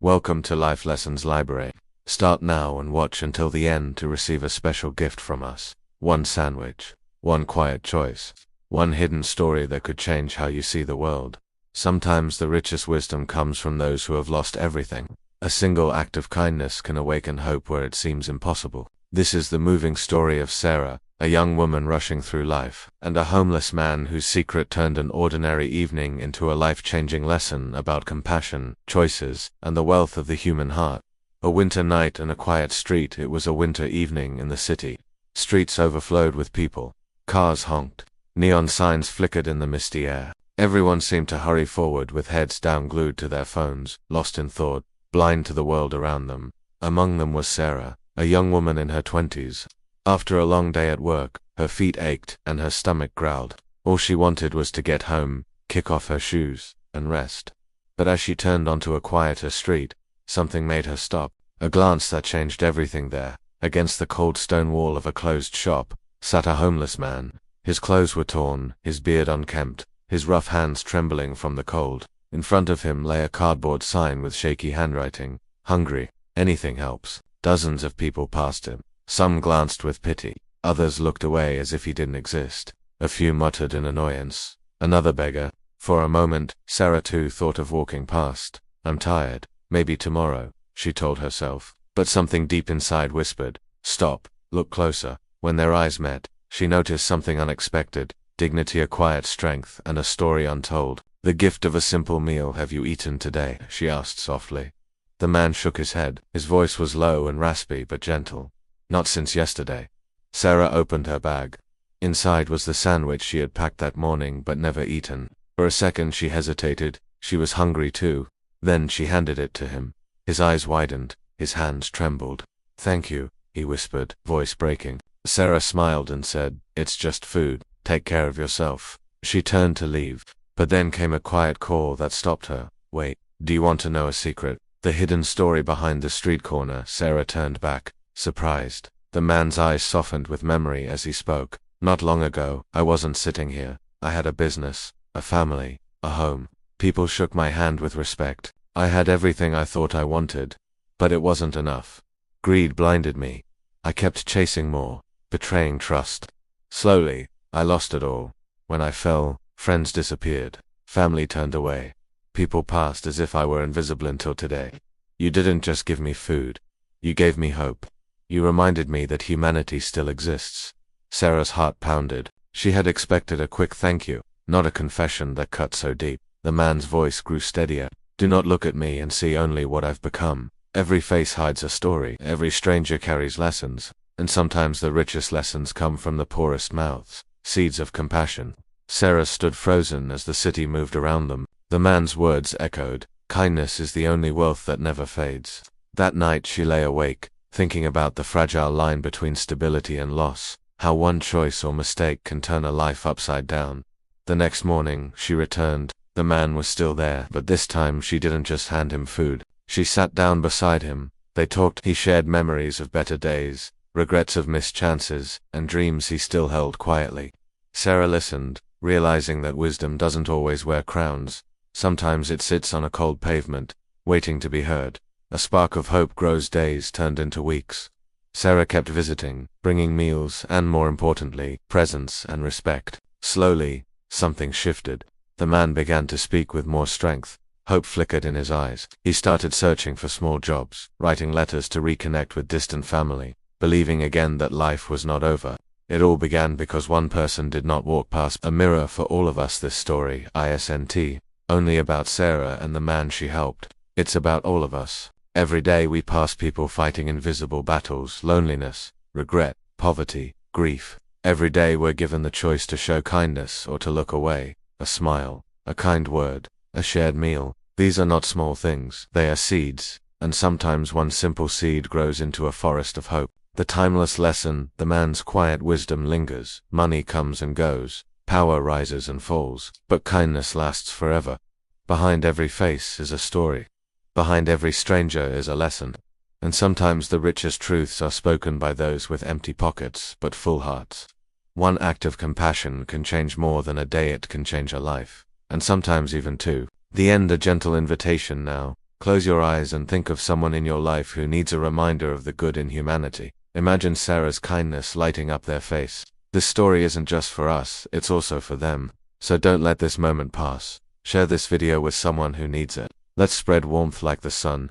Welcome to Life Lessons Library. Start now and watch until the end to receive a special gift from us. One sandwich, one quiet choice, one hidden story that could change how you see the world. Sometimes the richest wisdom comes from those who have lost everything. A single act of kindness can awaken hope where it seems impossible. This is the moving story of Sarah, a young woman rushing through life, and a homeless man whose secret turned an ordinary evening into a life-changing lesson about compassion, choices, and the wealth of the human heart. A winter night and a quiet street. It was a winter evening in the city. Streets overflowed with people. Cars honked. Neon signs flickered in the misty air. Everyone seemed to hurry forward with heads down, glued to their phones, lost in thought, blind to the world around them. Among them was Sarah, a young woman in her 20s. After a long day at work, her feet ached and her stomach growled. All she wanted was to get home, kick off her shoes, and rest. But as she turned onto a quieter street, something made her stop. A glance that changed everything. There, against the cold stone wall of a closed shop, sat a homeless man. His clothes were torn, his beard unkempt, his rough hands trembling from the cold. In front of him lay a cardboard sign with shaky handwriting. Hungry. Anything helps. Dozens of people passed him. Some glanced with pity. Others looked away as if he didn't exist. A few muttered in annoyance. Another beggar. For a moment, Sarah too thought of walking past. I'm tired. Maybe tomorrow, she told herself. But something deep inside whispered, stop, look closer. When their eyes met, she noticed something unexpected. Dignity, a quiet strength, and a story untold. The gift of a simple meal. Have you eaten today? She asked softly. The man shook his head. His voice was low and raspy but gentle. Not since yesterday. Sarah opened her bag. Inside was the sandwich she had packed that morning but never eaten. For a second she hesitated. She was hungry too. Then she handed it to him. His eyes widened. His hands trembled. Thank you, he whispered, voice breaking. Sarah smiled and said, it's just food. Take care of yourself. She turned to leave. But then came a quiet call that stopped her. Wait, do you want to know a secret? The hidden story behind the street corner. Sarah turned back, surprised. The man's eyes softened with memory as he spoke. Not long ago, I wasn't sitting here. I had a business, a family, a home. People shook my hand with respect. I had everything I thought I wanted. But it wasn't enough. Greed blinded me. I kept chasing more, betraying trust. Slowly, I lost it all. When I fell, friends disappeared. Family turned away. People passed as if I were invisible until today. You didn't just give me food. You gave me hope. You reminded me that humanity still exists. Sarah's heart pounded. She had expected a quick thank you, not a confession that cut so deep. The man's voice grew steadier. Do not look at me and see only what I've become. Every face hides a story. Every stranger carries lessons. And sometimes the richest lessons come from the poorest mouths. Seeds of compassion. Sarah stood frozen as the city moved around them. The man's words echoed. Kindness is the only wealth that never fades. That night she lay awake, thinking about the fragile line between stability and loss. How one choice or mistake can turn a life upside down. The next morning, she returned. The man was still there, but this time she didn't just hand him food. She sat down beside him. They talked. He shared memories of better days, regrets of missed chances, and dreams he still held quietly. Sarah listened, realizing that wisdom doesn't always wear crowns. Sometimes it sits on a cold pavement, waiting to be heard. A spark of hope grows. Days turned into weeks. Sarah kept visiting, bringing meals and, more importantly, presents and respect. Slowly, something shifted. The man began to speak with more strength. Hope flickered in his eyes. He started searching for small jobs, writing letters to reconnect with distant family, believing again that life was not over. It all began because one person did not walk past. A mirror for all of us. This story isn't only about Sarah and the man she helped. It's about all of us. Every day we pass people fighting invisible battles, loneliness, regret, poverty, grief. Every day we're given the choice to show kindness or to look away. A smile, a kind word, a shared meal. These are not small things. They are seeds, and sometimes one simple seed grows into a forest of hope. The timeless lesson, the man's quiet wisdom lingers. Money comes and goes. Power rises and falls, but kindness lasts forever. Behind every face is a story. Behind every stranger is a lesson. And sometimes the richest truths are spoken by those with empty pockets but full hearts. One act of compassion can change more than a day. It can change a life. And sometimes even two. The end. A gentle invitation now. Close your eyes and think of someone in your life who needs a reminder of the good in humanity. Imagine Sarah's kindness lighting up their face. This story isn't just for us, it's also for them. So don't let this moment pass. Share this video with someone who needs it. Let's spread warmth like the sun.